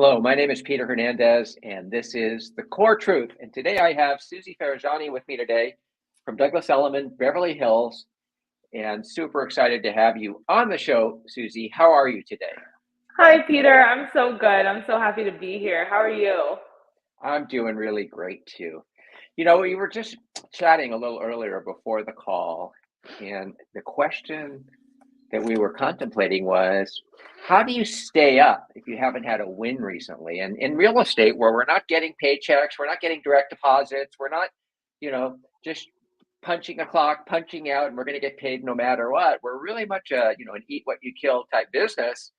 Hello, my name is Peter Hernandez, and this is The Core Truth. And today I have Suzi Farajiani with me today from Douglas Elliman, Beverly Hills, and super excited to have you on the show, Suzi. How are you today? Hi, Peter. I'm so good. I'm so happy to be here. How are you? I'm doing really great too. You know, we were just chatting a little earlier before the call, and the question that we were contemplating was, how do you stay up if you haven't had a win recently? And in real estate, where we're not getting paychecks, we're not getting direct deposits, we're not, just punching a clock, punching out, and we're going to get paid no matter what. We're really much an eat what you kill type business.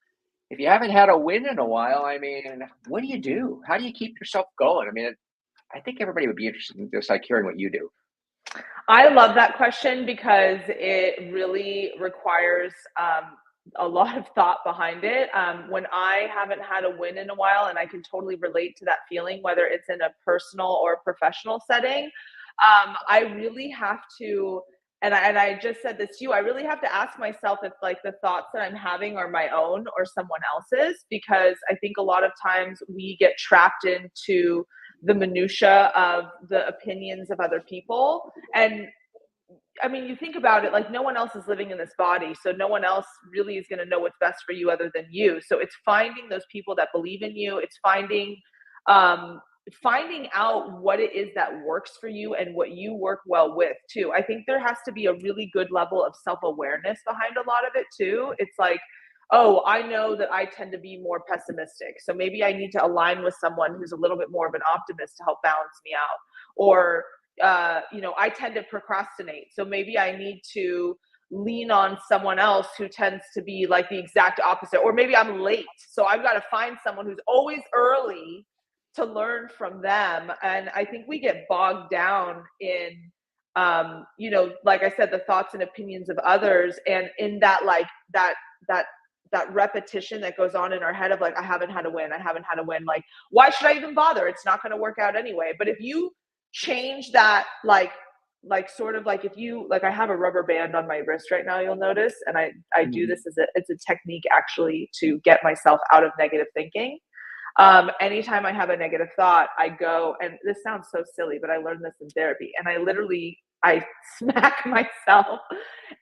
If you haven't had a win in a while, I mean, what do you do? How do you keep yourself going? I mean, I think everybody would be interested in just like hearing what you do. I love that question because it really requires a lot of thought behind it. When I haven't had a win in a while, and I can totally relate to that feeling, whether it's in a personal or professional setting, I really have to, and I just said this to you, I really have to ask myself if like the thoughts that I'm having are my own or someone else's, because I think a lot of times we get trapped into the minutia of the opinions of other people. And I mean, you think about it, like no one else is living in this body. So no one else really is going to know what's best for you other than you. So it's finding those people that believe in you. It's um, finding out what it is that works for you and what you work well with too. I think there has to be a really good level of self-awareness behind a lot of it too. It's like, oh, I know that I tend to be more pessimistic. So maybe I need to align with someone who's a little bit more of an optimist to help balance me out. Or I tend to procrastinate. So maybe I need to lean on someone else who tends to be like the exact opposite. Or maybe I'm late. So I've got to find someone who's always early to learn from them. And I think we get bogged down in, like I said, the thoughts and opinions of others. And in that, like that repetition that goes on in our head of like, I haven't had a win. Like, why should I even bother? It's not going to work out anyway. But if you change that, like sort of like, if you like, I have a rubber band on my wrist right now, you'll notice, and I do this as it's a technique actually to get myself out of negative thinking. Anytime I have a negative thought, I go, and this sounds so silly, but I learned this in therapy, and I smack myself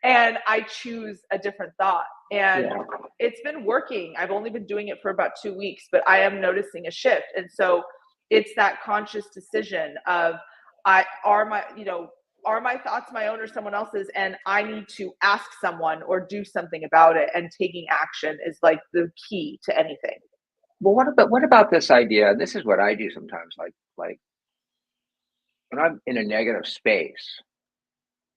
and I choose a different thought. And it's been working. I've only been doing it for about 2 weeks, but I am noticing a shift. And so it's that conscious decision of, are my thoughts my own or someone else's? And I need to ask someone or do something about it. And taking action is like the key to anything. Well, what about this idea? And this is what I do sometimes, like when I'm in a negative space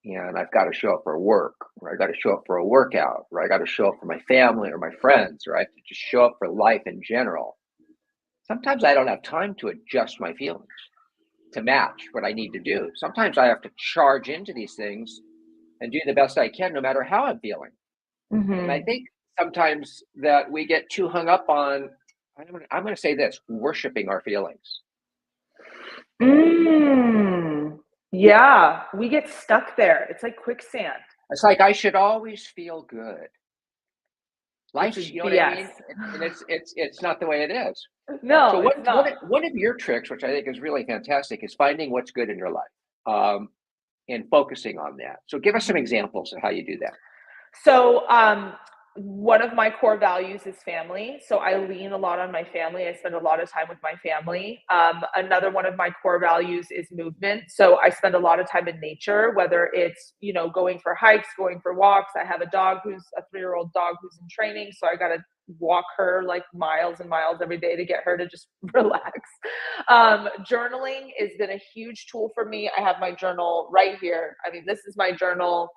and I've got to show up for work, or I got to show up for a workout, or I got to show up for my family or my friends, or I have to just show up for life in general. Sometimes I don't have time to adjust my feelings to match what I need to do. Sometimes I have to charge into these things and do the best I can, no matter how I'm feeling. And I think sometimes that we get too hung up on, I'm going to say this, worshiping our feelings. Yeah, we get stuck there. It's like quicksand. It's like, I should always feel good. Life, you know what I mean? And it's not the way it is. No, so it's not. one of your tricks, which I think is really fantastic, is finding what's good in your life, and focusing on that. So give us some examples of how you do that. So one of my core values is family. So I lean a lot on my family. I spend a lot of time with my family. Another one of my core values is movement. So I spend a lot of time in nature, whether it's, going for hikes, going for walks. I have a dog who's a 3-year-old dog who's in training. So I got to walk her like miles and miles every day to get her to just relax. Journaling has been a huge tool for me. I have my journal right here. I mean, this is my journal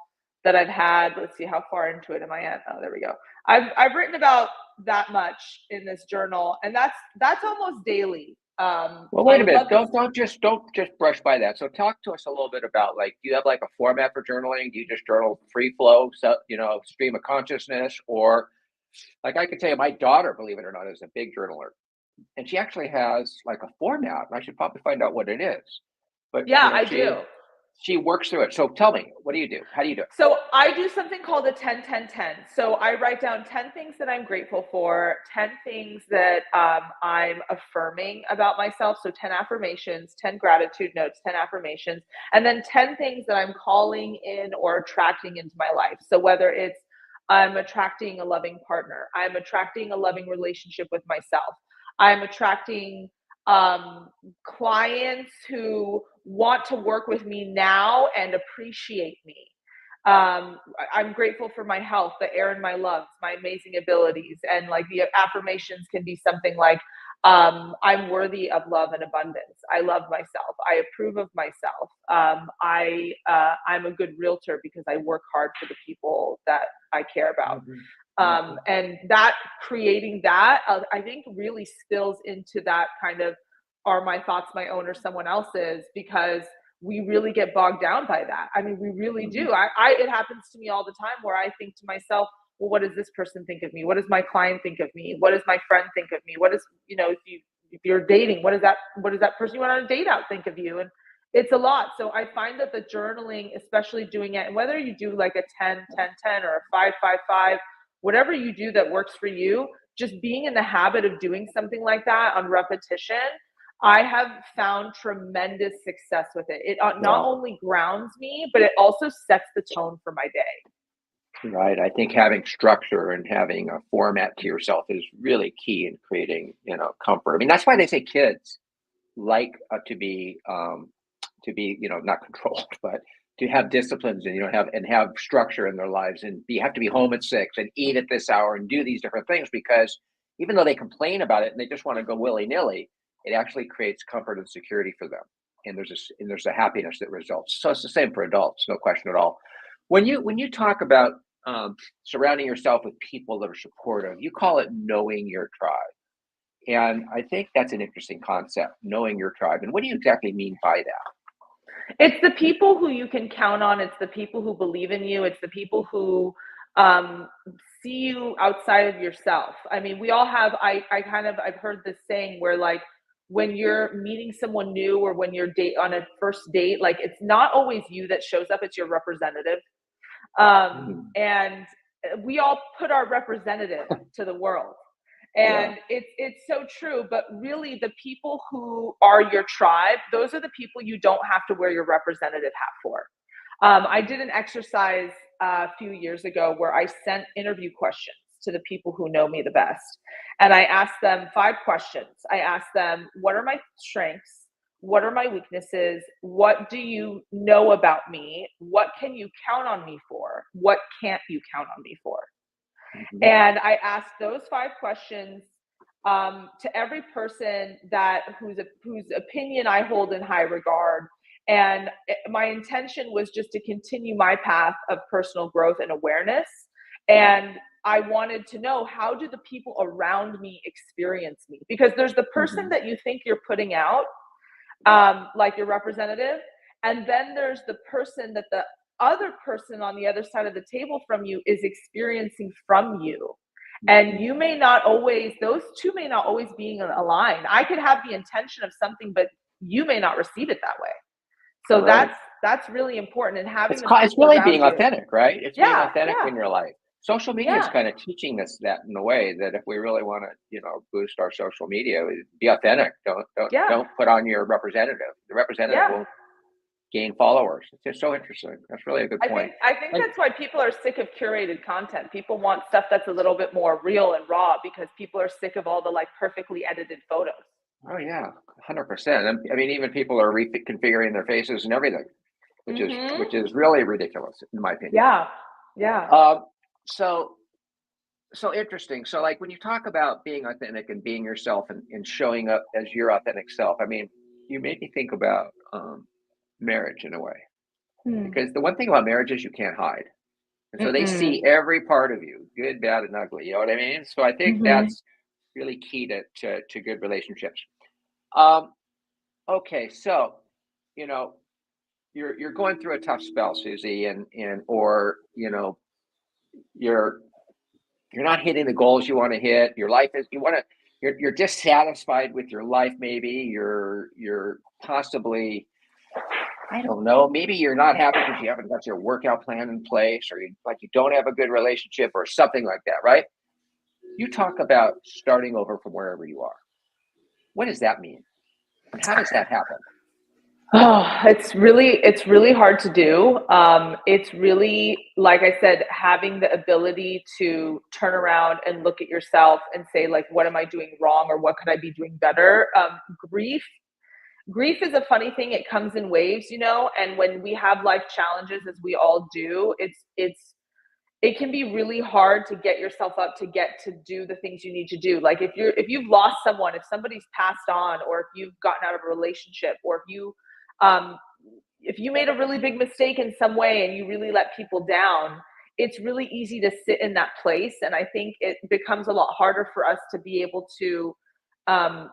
that I've had. Let's see, how far into it am I at? Oh, there we go. I've written about that much in this journal, and that's almost daily. Well, wait a minute. Don't just brush by that. So talk to us a little bit about, like, do you have like a format for journaling? Do you just journal free flow, so, stream of consciousness? Or like, I could tell you, my daughter, believe it or not, is a big journaler, and she actually has like a format. And I should probably find out what it is. But yeah, I do. she works through it. So tell me, what do you do? How do you do it? So I do something called a 10-10-10. So I write down 10 things that I'm grateful for, 10 things that I'm affirming about myself. So 10 affirmations, 10 gratitude notes, 10 affirmations, and then 10 things that I'm calling in or attracting into my life. So whether it's I'm attracting a loving partner, I'm attracting a loving relationship with myself, I'm attracting clients who want to work with me now and appreciate me. I'm grateful for my health, the air in my lungs, my amazing abilities. And like the affirmations can be something like, I'm worthy of love and abundance. I love myself. I approve of myself. I'm a good realtor because I work hard for the people that I care about. And that creating that, I think really spills into that kind of, are my thoughts my own or someone else's? Because we really get bogged down by that. I mean, we really do. It happens to me all the time where I think to myself, well, what does this person think of me? What does my client think of me? What does my friend think of me? What is, if you're dating, what does that person you went on a date out think of you? And it's a lot. So I find that the journaling, especially doing it, and whether you do like a 10-10-10 or a 5-5-5, whatever you do that works for you, just being in the habit of doing something like that on repetition, I have found tremendous success with it. It not only grounds me, but it also sets the tone for my day. Right. I think having structure and having a format to yourself is really key in creating, comfort. I mean, that's why they say kids like to be, not controlled, but to have disciplines and, have structure in their lives, and have to be home at 6 and eat at this hour and do these different things, because even though they complain about it and they just want to go willy nilly, it actually creates comfort and security for them. And there's a happiness that results. So it's the same for adults, no question at all. When you talk about surrounding yourself with people that are supportive, you call it knowing your tribe. And I think that's an interesting concept, knowing your tribe. And what do you exactly mean by that? It's the people who you can count on. It's the people who believe in you. It's the people who see you outside of yourself. I mean, we all have, I've heard this saying where, like, when you're meeting someone new or when you're on a first date, like, it's not always you that shows up, it's your representative. And we all put our representative to the world. And it's so true, but really the people who are your tribe, those are the people you don't have to wear your representative hat for. I did an exercise a few years ago where I sent interview questions to the people who know me the best. And I asked them 5 questions. I asked them, what are my strengths? What are my weaknesses? What do you know about me? What can you count on me for? What can't you count on me for? And I asked those 5 questions to every person whose opinion I hold in high regard. And my intention was just to continue my path of personal growth and awareness. And I wanted to know, how do the people around me experience me? Because there's the person that you think you're putting out, like your representative. And then there's the person that the other person on the other side of the table from you is experiencing from you. And you may not always, those two may not always be aligned. I could have the intention of something, but you may not receive it that way. So that's really important. And having it's really being authentic, right? It's being authentic in your life. Social media is kind of teaching us that, in a way, that if we really want to, boost our social media, be authentic. Don't put on your representative. The representative will gain followers. It's just so interesting. That's really a good point. I think that's why people are sick of curated content. People want stuff that's a little bit more real and raw, because people are sick of all the perfectly edited photos. Oh yeah, 100%. I mean, even people are reconfiguring their faces and everything, which is really ridiculous, in my opinion. Yeah. So interesting. So, like, when you talk about being authentic and being yourself and showing up as your authentic self, I mean, you made me think about marriage in a way, because the one thing about marriage is you can't hide, and so they see every part of you, good, bad, and ugly. You know what I mean? So I think that's really key to good relationships. Okay, so you're going through a tough spell, Suzi, or you're not hitting the goals you want to hit. Your life is you're dissatisfied with your life. Maybe you're possibly I don't know, maybe you're not happy because you haven't got your workout plan in place, or you don't have a good relationship or something like that, right? You talk about starting over from wherever you are. What does that mean? And how does that happen? Oh, it's really hard to do. It's really, like I said, having the ability to turn around and look at yourself and say, like, what am I doing wrong, or what could I be doing better? Grief is a funny thing. It comes in waves, and when we have life challenges, as we all do, it can be really hard to get yourself up to get to do the things you need to do. Like if you've lost someone, if somebody's passed on, or if you've gotten out of a relationship, or um if you made a really big mistake in some way and you really let people down, it's really easy to sit in that place. And I think it becomes a lot harder for us to be able um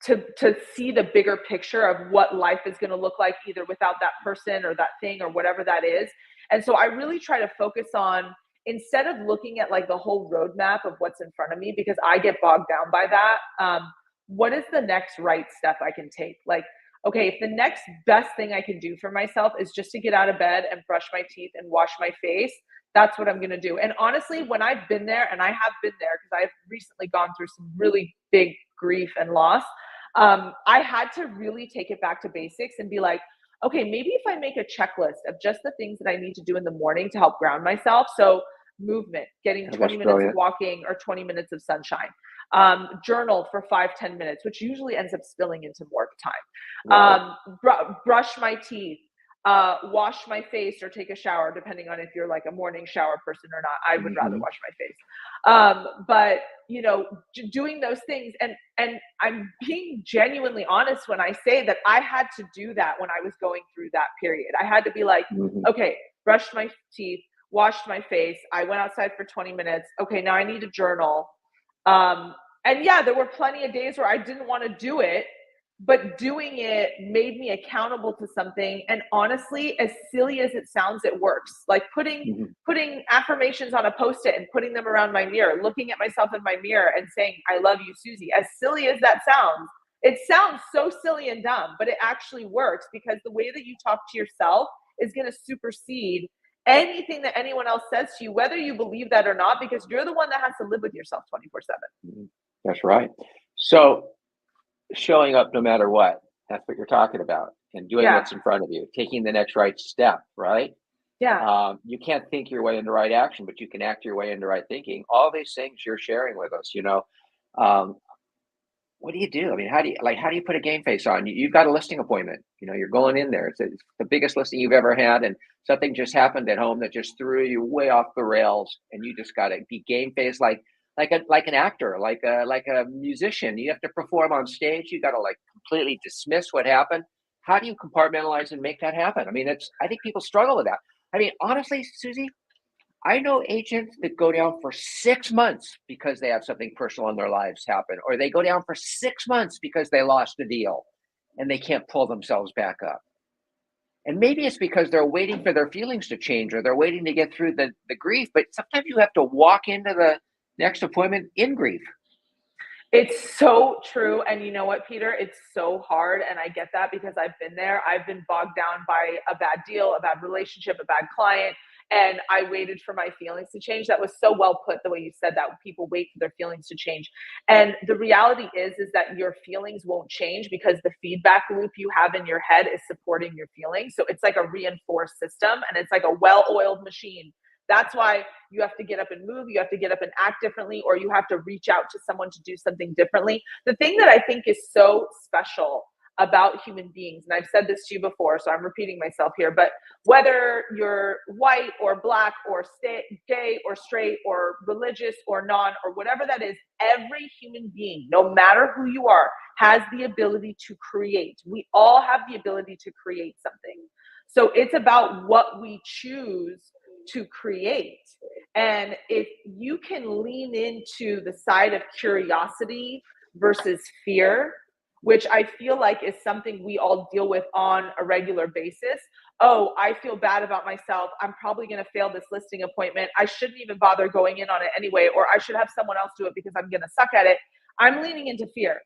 to see the bigger picture of what life is going to look like, either without that person or that thing or whatever that is. And so I really try to focus on, instead of looking at like the whole roadmap of what's in front of me, because I get bogged down by that. What is the next right step I can take? Like, okay, if the next best thing I can do for myself is just to get out of bed and brush my teeth and wash my face, that's what I'm going to do. And honestly, when I've been there, and I have been there because I've recently gone through some really big grief and loss, I had to really take it back to basics and be like, okay, maybe if I make a checklist of just the things that I need to do in the morning to help ground myself. So movement, getting Oh, 20 that's minutes of brilliant. walking or 20 minutes of sunshine, journal for 5-10 minutes, which usually ends up spilling into more Right. time, brush my teeth, wash my face or take a shower, depending on if you're like a morning shower person or not. I would rather Hmm. wash my face. But doing those things, and I'm being genuinely honest when I say that I had to do that when I was going through that period. I had to be like, Hmm. okay, brushed my teeth, washed my face, I went outside for 20 minutes. Okay, now I need a journal. Um, and yeah, there were plenty of days where I didn't want to do it, but doing it made me accountable to something. And honestly, as silly as it sounds, it works. Like Hmm. putting affirmations on a post-it and putting them around my mirror, looking at myself in my mirror and saying, I love you, Susie. As silly as that sounds, it sounds so silly and dumb, but it actually works, because the way that you talk to yourself is going to supersede anything that anyone else says to you, whether you believe that or not, because you're the one that has to live with yourself 24/7. That's right. So showing up no matter what, that's what you're talking about, and doing Yeah. what's in front of you, taking the next right step, right? Yeah. You can't think your way into right action, but you can act your way into right thinking. All these things you're sharing with us, um, what do you do? I mean, how do you put a game face on? You've got a listing appointment. You're going in there. It's the biggest listing you've ever had, and something just happened at home that just threw you way off the rails, and you just got to be game face, like an actor, like a musician. You have to perform on stage. You got to like completely dismiss what happened. How do you compartmentalize and make that happen? I mean, I think people struggle with that. I mean, honestly, Susie, I know agents that go down for 6 months because they have something personal in their lives happen, or they go down for 6 months because they lost a deal and they can't pull themselves back up. And maybe it's because they're waiting for their feelings to change, or they're waiting to get through the grief. But sometimes you have to walk into the next appointment in grief. It's so true. And you know what, Peter? It's so hard. And I get that because I've been there. I've been bogged down by a bad deal, a bad relationship, a bad client. And I waited for my feelings to change. That was so well put, the way you said that. People wait for their feelings to change. And the reality is that your feelings won't change because the feedback loop you have in your head is supporting your feelings. So it's like a reinforced system, and it's like a well oiled machine. That's why you have to get up and move, you have to get up and act differently, or you have to reach out to someone to do something differently. The thing that I think is so special about human beings, and I've said this to you before, so I'm repeating myself here, but whether you're white or black or gay or straight or religious or non or whatever that is, every human being, no matter who you are, has the ability to create. We all have the ability to create something. So it's about what we choose to create. And if you can lean into the side of curiosity versus fear, which I feel like is something we all deal with on a regular basis. Oh, I feel bad about myself. I'm probably going to fail this listing appointment. I shouldn't even bother going in on it anyway, or I should have someone else do it because I'm going to suck at it. I'm leaning into fear.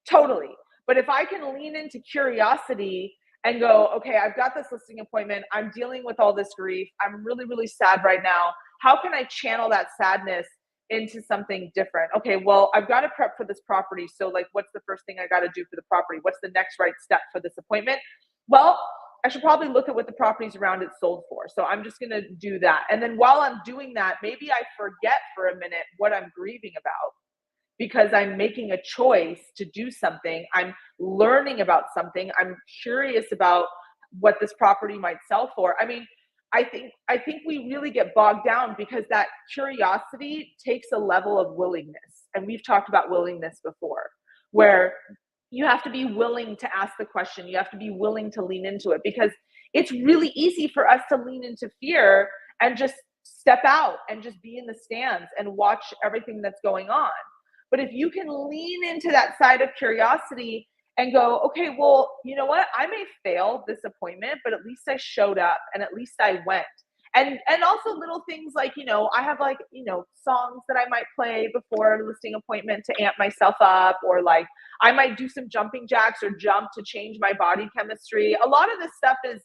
Totally. But if I can lean into curiosity and go, okay, I've got this listing appointment. I'm dealing with all this grief. I'm really, really sad right now. How can I channel that sadness into something different? Okay, well, I've got to prep for this property. So like, what's the first thing I got to do for the property? What's the next right step for this appointment? Well, I should probably look at what the properties around it sold for. So I'm just going to do that. And then while I'm doing that, maybe I forget for a minute what I'm grieving about, because I'm making a choice to do something. I'm learning about something. I'm curious about what this property might sell for. I mean, I think we really get bogged down because that curiosity takes a level of willingness. And we've talked about willingness before, where you have to be willing to ask the question. You have to be willing to lean into it, because it's really easy for us to lean into fear and just step out and just be in the stands and watch everything that's going on. But if you can lean into that side of curiosity and go, okay, well, you know what? I may fail this appointment, but at least I showed up and at least I went. And also little things like, I have like, songs that I might play before a listing appointment to amp myself up, or like I might do some jumping jacks or jump to change my body chemistry. A lot of this stuff is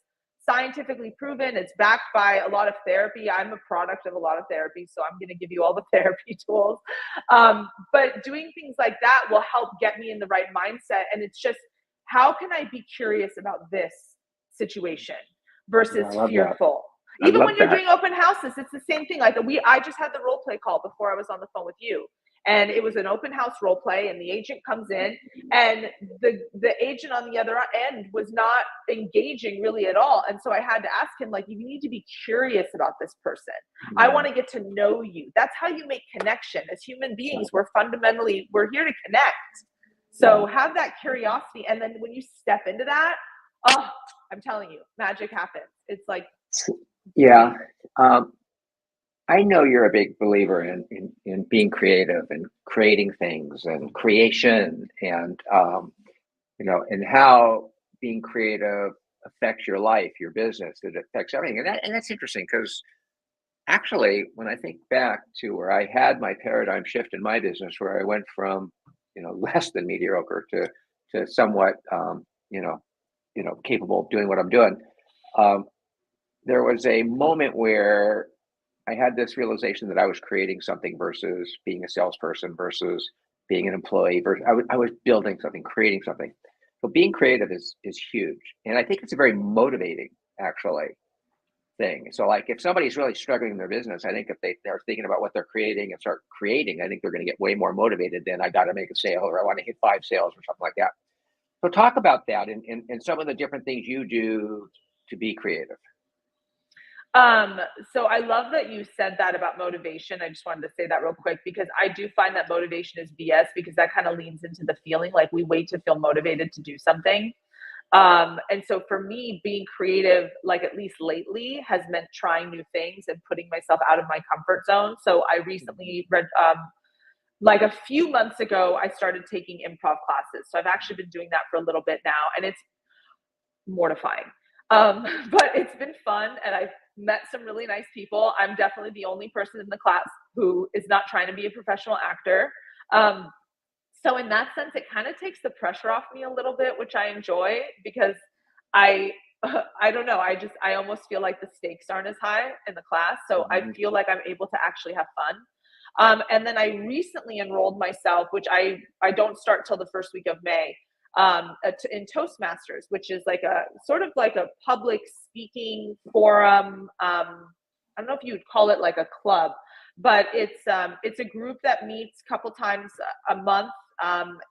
scientifically proven. It's backed by a lot of therapy. I'm a product of a lot of therapy, so I'm going to give you all the therapy tools. But doing things like that will help get me in the right mindset. And it's just, how can I be curious about this situation versus fearful? Even when you're doing open houses, it's the same thing. Like I just had the role play call before I was on the phone with you. And it was an open house role play, and the agent comes in, and the agent on the other end was not engaging really at all. And so I had to ask him, like, you need to be curious about this person. I want to get to know you. That's how you make connection. As human beings, we're here to connect. So have that curiosity. And then when you step into that, I'm telling you, magic happens. It's like, yeah. I know you're a big believer in being creative and creating things and creation, and and how being creative affects your life, your business. It affects everything, and that's interesting, because actually, when I think back to where I had my paradigm shift in my business, where I went from less than mediocre to somewhat capable of doing what I'm doing, there was a moment where I had this realization that I was creating something versus being a salesperson versus being an employee. I was building something, creating something. So being creative is huge, and I think it's a very motivating, actually, thing. So like, if somebody's really struggling in their business, I think if they're thinking about what they're creating and start creating, I think they're going to get way more motivated than I got to make a sale, or I want to hit 5 sales or something like that. So talk about that and some of the different things you do to be creative. So I love that you said that about motivation. I just wanted to say that real quick, because I do find that motivation is BS, because that kind of leans into the feeling like we wait to feel motivated to do something. And so for me, being creative, like at least lately, has meant trying new things and putting myself out of my comfort zone. So I recently read, like a few months ago, I started taking improv classes. So I've actually been doing that for a little bit now, and it's mortifying. But it's been fun, and I've met some really nice people. I'm definitely the only person in the class who is not trying to be a professional actor. So in that sense, it kind of takes the pressure off me a little bit, which I enjoy, because I don't know. I almost feel like the stakes aren't as high in the class. So I feel like I'm able to actually have fun. And then I recently enrolled myself, which I don't start till the first week of May, in Toastmasters, which is like a sort of like a public speaking forum. I don't know if you would call it like a club, but it's a group that meets a couple times a month.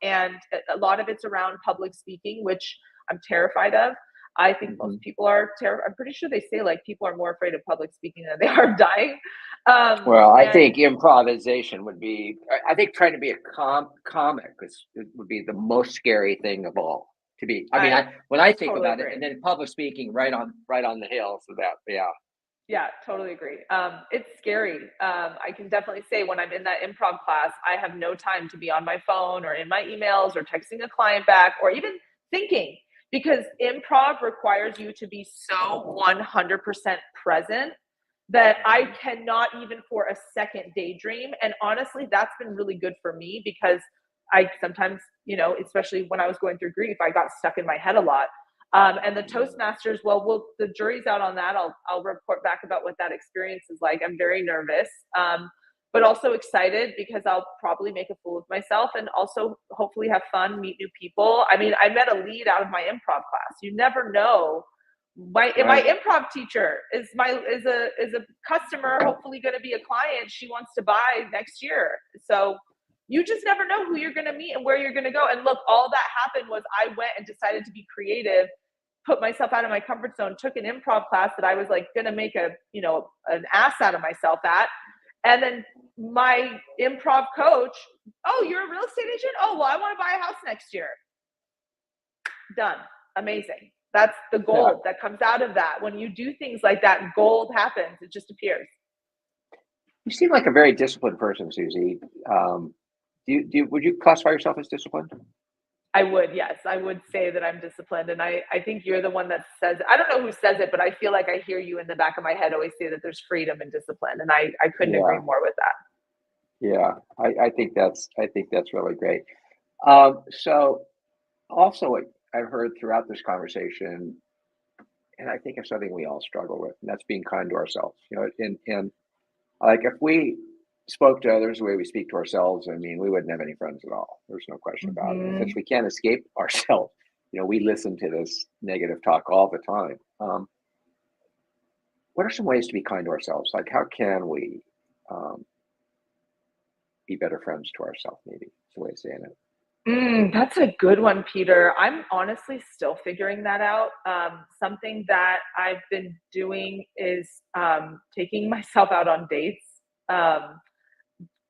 And a lot of it's around public speaking, which I'm terrified of. I think most people are terrified. I'm pretty sure they say like people are more afraid of public speaking than they are of dying. I think improvisation would be, I think trying to be a comic would be the most scary thing of all to be. When I think totally about agree. it, and then public speaking right on the hill. So that, yeah. Yeah, totally agree. It's scary. I can definitely say when I'm in that improv class, I have no time to be on my phone or in my emails or texting a client back or even thinking, because improv requires you to be so 100% present that I cannot even for a second daydream. And honestly, that's been really good for me, because I sometimes, especially when I was going through grief, I got stuck in my head a lot. And the Toastmasters, well, the jury's out on that. I'll report back about what that experience is like. I'm very nervous, but also excited because I'll probably make a fool of myself and also hopefully have fun, meet new people. I mean, I met a lead out of my improv class. You never know. My improv teacher is a customer, hopefully going to be a client she wants to buy next year. So you just never know who you're going to meet and where you're going to go. And look, all that happened was I went and decided to be creative, put myself out of my comfort zone, took an improv class that I was like going to make an ass out of myself at. And then my improv coach, oh, you're a real estate agent? Oh, well, I want to buy a house next year. Done. Amazing. That's the gold that comes out of that. When you do things like that, gold happens. It just appears. You seem like a very disciplined person, Suzi. Would you classify yourself as disciplined? I would, yes. I would say that I'm disciplined. And I think you're the one that says, I don't know who says it, but I feel like I hear you in the back of my head always say that there's freedom and discipline. And I couldn't agree more with that. Yeah, I think that's really great. So also what I've heard throughout this conversation, and I think it's something we all struggle with, and that's being kind to ourselves. And like if we spoke to others the way we speak to ourselves, I mean, we wouldn't have any friends at all. There's no question about it. Since we can't escape ourselves, we listen to this negative talk all the time. What are some ways to be kind to ourselves? Like, how can we be better friends to ourselves? Maybe it's a way of saying it. That's a good one, Peter. I'm honestly still figuring that out. Something that I've been doing is taking myself out on dates.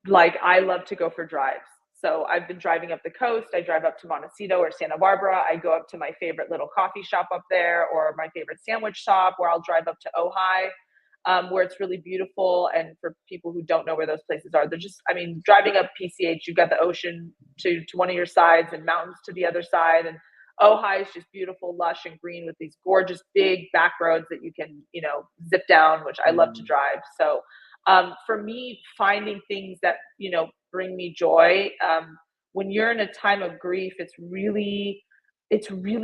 Like I love to go for drives. So I've been driving up the coast. I drive up to Montecito or Santa Barbara. I go up to my favorite little coffee shop up there or my favorite sandwich shop, where I'll drive up to Ojai, where it's really beautiful. And for people who don't know where those places are, they're just, I mean, driving up PCH, you've got the ocean to one of your sides and mountains to the other side. And Ojai is just beautiful, lush and green with these gorgeous big back roads that you can, zip down, which I love to drive. So for me, finding things that, bring me joy. When you're in a time of grief, it's really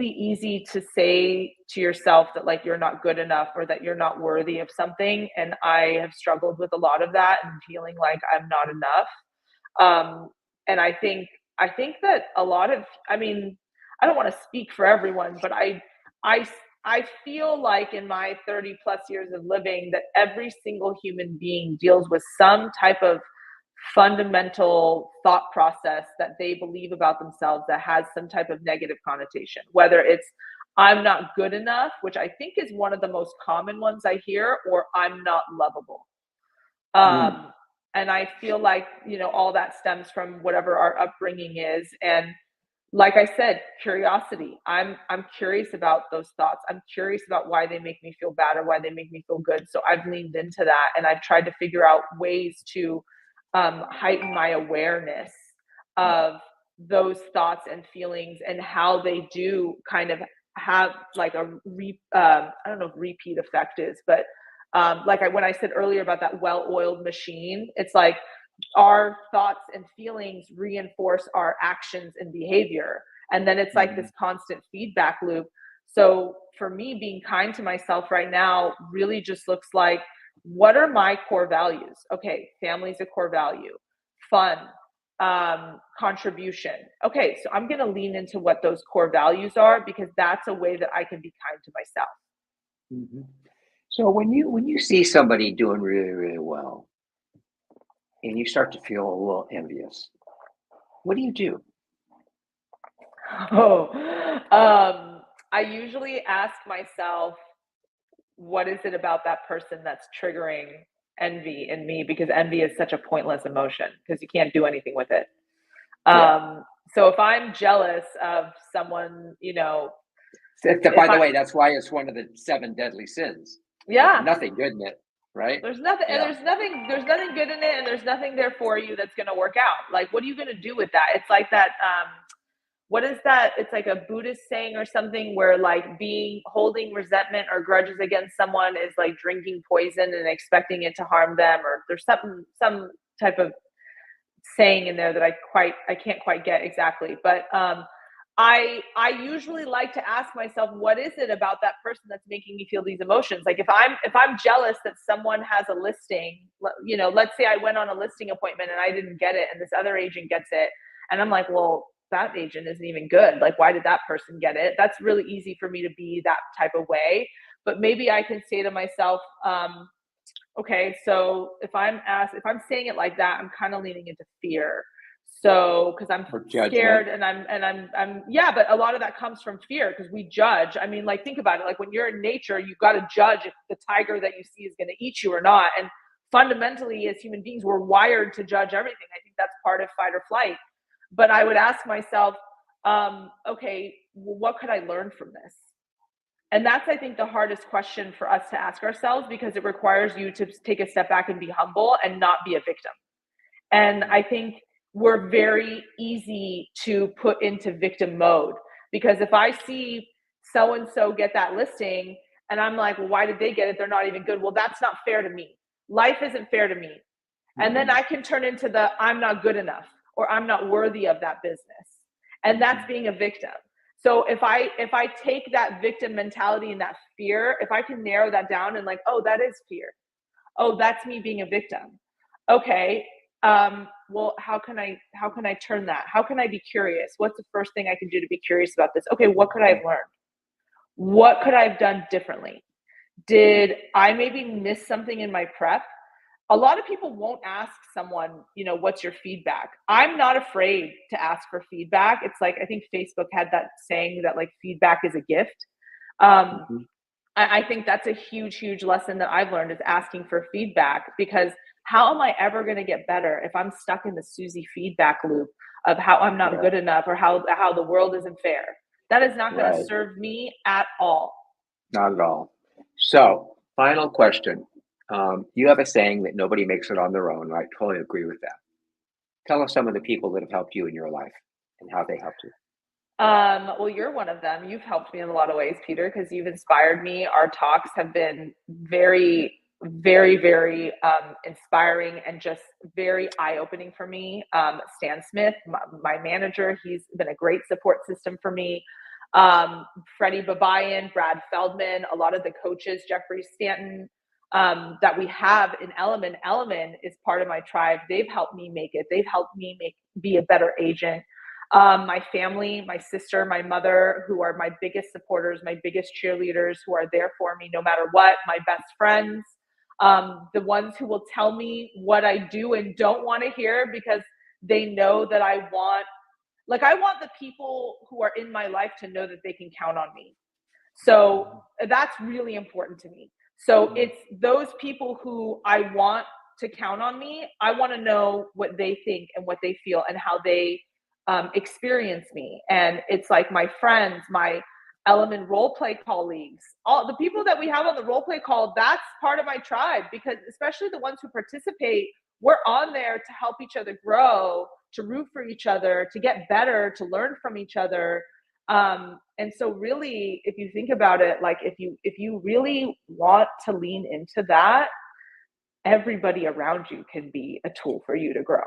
easy to say to yourself that like, you're not good enough or that you're not worthy of something. And I have struggled with a lot of that and feeling like I'm not enough. And I think that a lot of, I mean, I don't want to speak for everyone, but I feel like in my 30 plus years of living that every single human being deals with some type of fundamental thought process that they believe about themselves that has some type of negative connotation, whether it's I'm not good enough, which I think is one of the most common ones I hear, or I'm not lovable. And I feel like, all that stems from whatever our upbringing is. And like I said, curiosity. I'm curious about those thoughts. I'm curious about why they make me feel bad or why they make me feel good. So I've leaned into that and I've tried to figure out ways to heighten my awareness of those thoughts and feelings and how they do kind of have like I don't know if repeat effect is, but when I said earlier about that well-oiled machine, it's like our thoughts and feelings reinforce our actions and behavior. And then it's like this constant feedback loop. So for me, being kind to myself right now really just looks like, what are my core values? Okay, family's a core value. Fun, contribution. Okay, so I'm going to lean into what those core values are because that's a way that I can be kind to myself. Mm-hmm. So when you see somebody doing really, really well and you start to feel a little envious, what do you do? I usually ask myself, what is it about that person that's triggering envy in me? Because envy is such a pointless emotion because you can't do anything with it. So if I'm jealous of someone, by the way, that's why it's one of the 7 deadly sins. Yeah. There's nothing good in it, right? There's nothing, and there's nothing good in it, and there's nothing there for you that's going to work out. Like, what are you going to do with that? It's like that, what is that? It's like a Buddhist saying or something where like holding resentment or grudges against someone is like drinking poison and expecting it to harm them, or there's some type of saying in there that I can't quite get exactly. But I usually like to ask myself, what is it about that person that's making me feel these emotions? Like if I'm jealous that someone has a listing, let's say I went on a listing appointment and I didn't get it and this other agent gets it. And I'm like, well, that agent isn't even good. Like, why did that person get it? That's really easy for me to be that type of way. But maybe I can say to myself, okay, so if I'm saying it like that, I'm kind of leaning into fear. So, because I'm scared and I'm yeah, but a lot of that comes from fear because we judge. I mean, like, think about it. Like when you're in nature, you've got to judge if the tiger that you see is going to eat you or not. And fundamentally, as human beings, we're wired to judge everything. I think that's part of fight or flight. But I would ask myself, okay, well, what could I learn from this? And that's, I think, the hardest question for us to ask ourselves because it requires you to take a step back and be humble and not be a victim. And I think we're very easy to put into victim mode because if I see so-and-so get that listing and I'm like, well, why did they get it? They're not even good. Well, that's not fair to me. Life isn't fair to me. And then I can turn into the I'm not good enough or I'm not worthy of that business. And that's being a victim. So if I take that victim mentality and that fear, if I can narrow that down and like, oh, that is fear. Oh, that's me being a victim. Okay. Well, how can I turn that? How can I be curious? What's the first thing I can do to be curious about this? Okay, what could I have learned? What could I have done differently? Did I maybe miss something in my prep? A lot of people won't ask someone, what's your feedback? I'm not afraid to ask for feedback. It's like, I think Facebook had that saying that like feedback is a gift. I think that's a huge, huge lesson that I've learned is asking for feedback because how am I ever going to get better if I'm stuck in the Suzi feedback loop of how I'm not good enough or how the world isn't fair? That is not going to serve me at all. Not at all. So, final question. You have a saying that nobody makes it on their own. I totally agree with that. Tell us some of the people that have helped you in your life and how they helped you. Well, you're one of them. You've helped me in a lot of ways, Peter, because you've inspired me. Our talks have been very, very, very inspiring and just very eye-opening for me. Stan Smith, my manager, he's been a great support system for me. Freddie Babayan, Brad Feldman, a lot of the coaches, Jeffrey Stanton, that we have in Element. Element is part of my tribe. They've helped me make it. They've helped me be a better agent. My family, my sister, my mother, who are my biggest supporters, my biggest cheerleaders, who are there for me no matter what, my best friends, the ones who will tell me what I do and don't want to hear because they know that I want the people who are in my life to know that they can count on me. So that's really important to me. So it's those people who I want to count on me. I want to know what they think and what they feel and how they experience me. And it's like my friends, my Element role play colleagues, all the people that we have on the role play call, that's part of my tribe because especially the ones who participate, we're on there to help each other grow, to root for each other, to get better, to learn from each other. And so really, if you think about it, like if you really want to lean into that, everybody around you can be a tool for you to grow.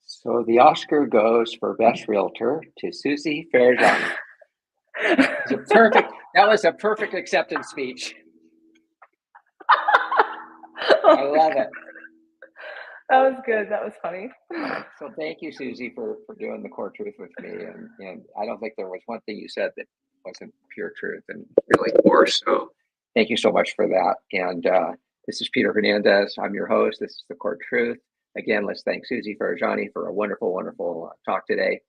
So the Oscar goes for Best Realtor to Suzi Farajiani. That was a perfect acceptance speech. I love it. That was good. That was funny. So thank you, Suzi, for doing the core truth with me. And I don't think there was one thing you said that wasn't pure truth and really more. So thank you so much for that. And this is Peter Hernandez. I'm your host. This is the core truth. Again, let's thank Suzi Farajiani for a wonderful, wonderful talk today.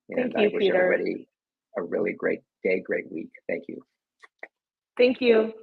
And thank you, I wish Peter. everybody a really great day, great week. Thank you. Thank you.